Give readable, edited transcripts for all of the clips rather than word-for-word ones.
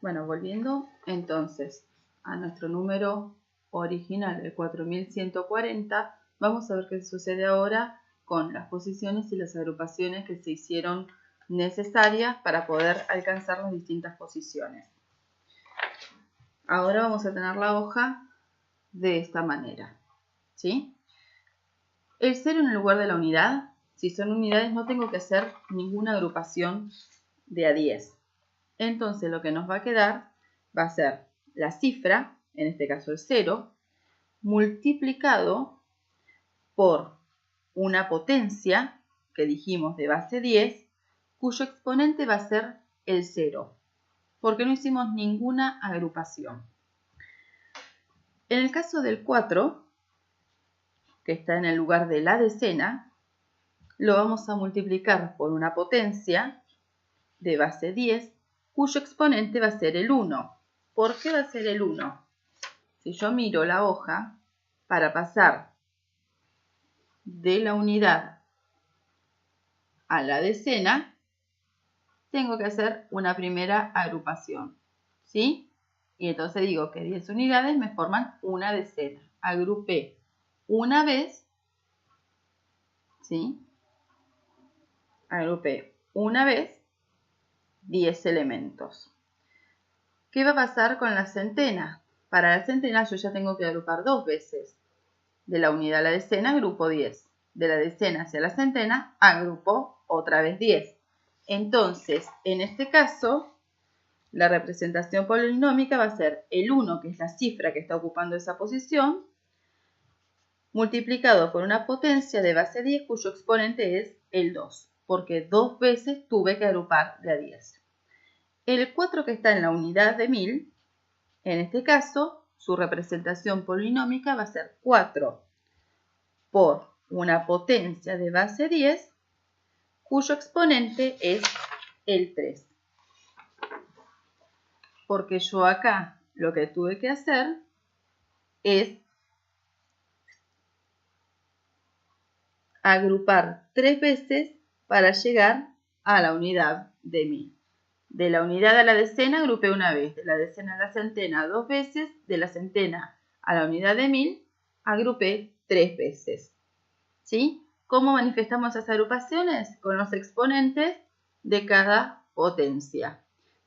Bueno, volviendo entonces a nuestro número original, el 4140, vamos a ver qué sucede ahora con las posiciones y las agrupaciones que se hicieron necesarias para poder alcanzar las distintas posiciones. Ahora vamos a tener la hoja de esta manera, ¿sí? El 0 en el lugar de la unidad, si son unidades no tengo que hacer ninguna agrupación de a 10. Entonces lo que nos va a quedar va a ser la cifra, en este caso el 0, multiplicado por una potencia que dijimos de base 10, cuyo exponente va a ser el 0, porque no hicimos ninguna agrupación. En el caso del 4, que está en el lugar de la decena, lo vamos a multiplicar por una potencia de base 10, cuyo exponente va a ser el 1. ¿Por qué va a ser el 1? Si yo miro la hoja, para pasar de la unidad a la decena, tengo que hacer una primera agrupación, ¿sí? Y entonces digo que 10 unidades me forman una decena. Agrupé una vez, ¿sí? Agrupé una vez 10 elementos. ¿Qué va a pasar con la centena? Para la centena yo ya tengo que agrupar 2 veces. De la unidad a la decena agrupo 10. De la decena hacia la centena agrupo otra vez 10. Entonces, en este caso, la representación polinómica va a ser el 1, que es la cifra que está ocupando esa posición, multiplicado por una potencia de base 10 cuyo exponente es el 2, porque 2 veces tuve que agrupar de a 10. El 4 que está en la unidad de 1000, en este caso, su representación polinómica va a ser 4 por una potencia de base 10, cuyo exponente es el 3. Porque yo acá lo que tuve que hacer es agrupar 3 veces para llegar a la unidad de 1000. De la unidad a la decena agrupé una vez, de la decena a la centena 2 veces, de la centena a la unidad de 1000 agrupé 3 veces. ¿Sí? ¿Cómo manifestamos esas agrupaciones? Con los exponentes de cada potencia.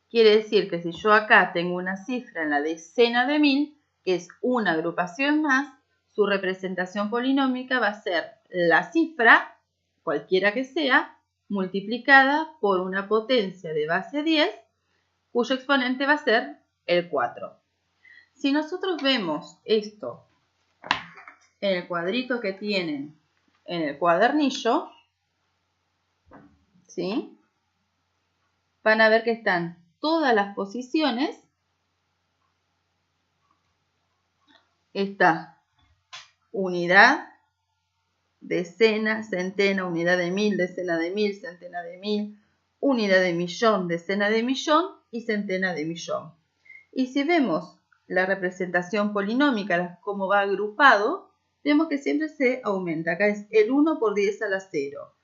Quiere decir que si yo acá tengo una cifra en la decena de 1000, que es una agrupación más, su representación polinómica va a ser la cifra, cualquiera que sea, multiplicada por una potencia de base 10, cuyo exponente va a ser el 4. Si nosotros vemos esto en el cuadrito que tienen en el cuadernillo, ¿sí? Van a ver que están todas las posiciones. Está unidad, decena, centena, unidad de 1000, decena de 1000, centena de 1000, unidad de millón, decena de millón y centena de millón. Y si vemos la representación polinómica, cómo va agrupado, vemos que siempre se aumenta. Acá es el 1 por 10 a la 0,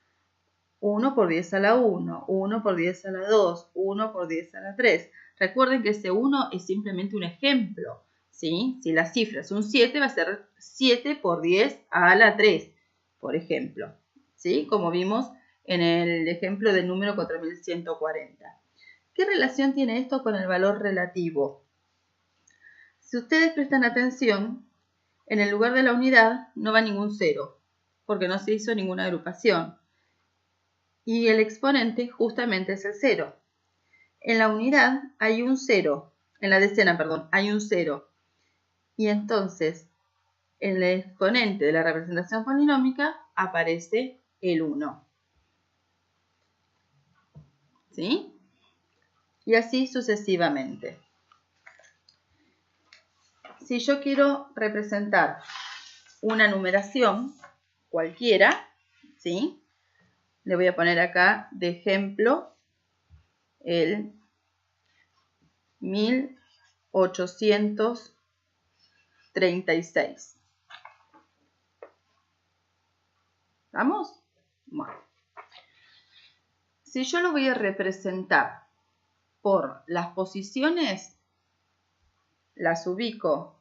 1 por 10 a la 1, 1 por 10 a la 2, 1 por 10 a la 3. Recuerden que ese 1 es simplemente un ejemplo, ¿sí? Si la cifra es un 7, va a ser 7 por 10 a la 3, por ejemplo, ¿sí? Como vimos en el ejemplo del número 4140. ¿Qué relación tiene esto con el valor relativo? Si ustedes prestan atención, en el lugar de la unidad no va ningún 0, porque no se hizo ninguna agrupación. Y el exponente justamente es el 0. En la unidad hay un 0, en la decena, perdón, hay un 0. Y entonces, en el exponente de la representación polinómica aparece el 1. ¿Sí? Y así sucesivamente. Si yo quiero representar una numeración cualquiera, ¿sí? Le voy a poner acá de ejemplo el 1836. ¿Vamos? Bueno. Si yo lo voy a representar por las posiciones, las ubico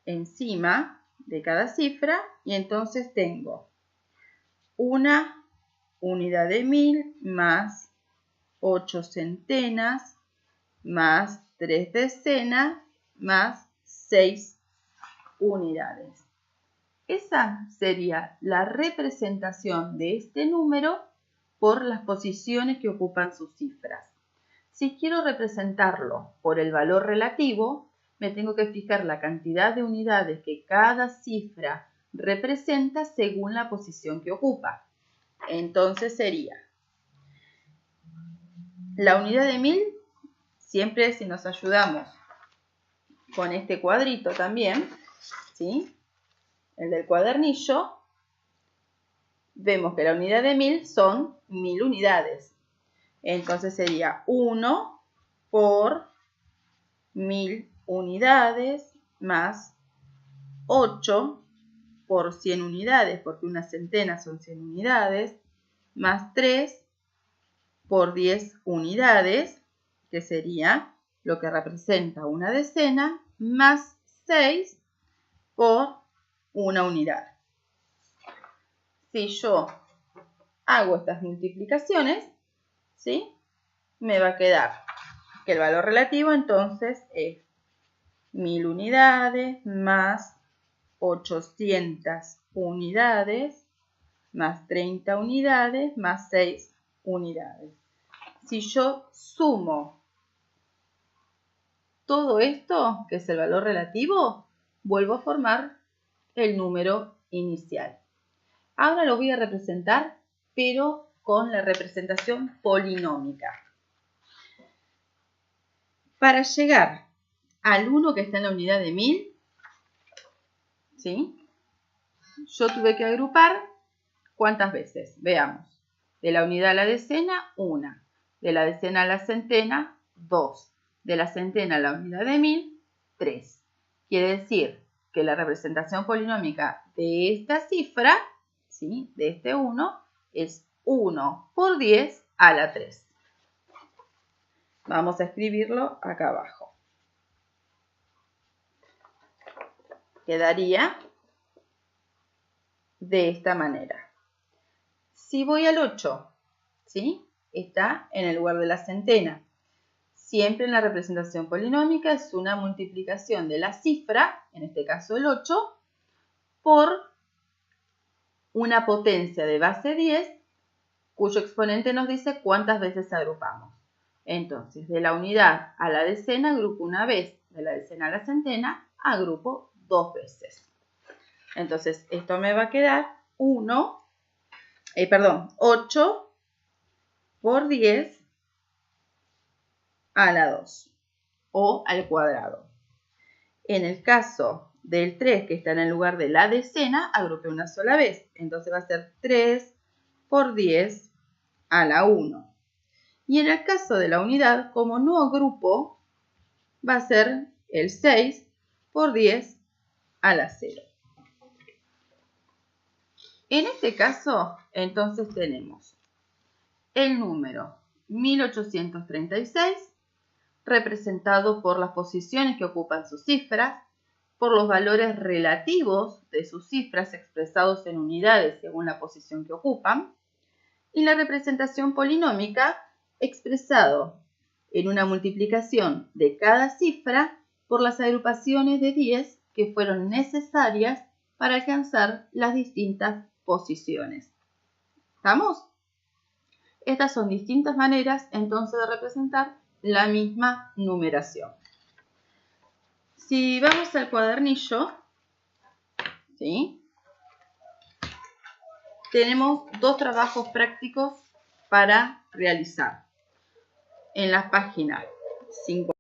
encima de cada cifra y entonces tengo una unidad de 1000 más 8 centenas más 3 decenas más 6 unidades. Esa sería la representación de este número por las posiciones que ocupan sus cifras. Si quiero representarlo por el valor relativo, me tengo que fijar la cantidad de unidades que cada cifra representa según la posición que ocupa. Entonces sería la unidad de 1000, siempre si nos ayudamos con este cuadrito también, ¿sí? El del cuadernillo, vemos que la unidad de 1000 son 1000 unidades. Entonces sería 1 por 1000 unidades más 8 por 100 unidades, porque una centena son 100 unidades, más 3 por 10 unidades, que sería lo que representa una decena, más 6 por una unidad. Si yo hago estas multiplicaciones, ¿sí? Me va a quedar que el valor relativo entonces es 1000 unidades más 800 unidades más 30 unidades más 6 unidades. Si yo sumo todo esto, que es el valor relativo, vuelvo a formar el número inicial. Ahora lo voy a representar, pero con la representación polinómica. Para llegar al 1 que está en la unidad de 1000, ¿sí? Yo tuve que agrupar ¿cuántas veces? Veamos. De la unidad a la decena, 1. De la decena a la centena, 2. De la centena a la unidad de 1000, 3. Quiere decir que la representación polinómica de esta cifra, ¿sí? De este 1, es 1 por 10 a la 3. Vamos a escribirlo acá abajo. Quedaría de esta manera. Si voy al 8, ¿sí? Está en el lugar de la centena. Siempre en la representación polinómica es una multiplicación de la cifra, en este caso el 8, por una potencia de base 10, cuyo exponente nos dice cuántas veces agrupamos. Entonces, de la unidad a la decena agrupo una vez, de la decena a la centena agrupo 2 veces. Entonces, esto me va a quedar 8 por 10 a la 2 o al cuadrado. En el caso del 3 que está en el lugar de la decena, agrupé una sola vez. Entonces va a ser 3 por 10 a la 1. Y en el caso de la unidad, como no agrupo, va a ser el 6 por 10 a la 0. En este caso, entonces tenemos el número 1836, representado por las posiciones que ocupan sus cifras, por los valores relativos de sus cifras expresados en unidades según la posición que ocupan, y la representación polinómica expresado en una multiplicación de cada cifra por las agrupaciones de 10 que fueron necesarias para alcanzar las distintas posiciones. ¿Estamos? Estas son distintas maneras entonces de representar la misma numeración. Si vamos al cuadernillo, ¿sí? Tenemos 2 trabajos prácticos para realizar. En la página 50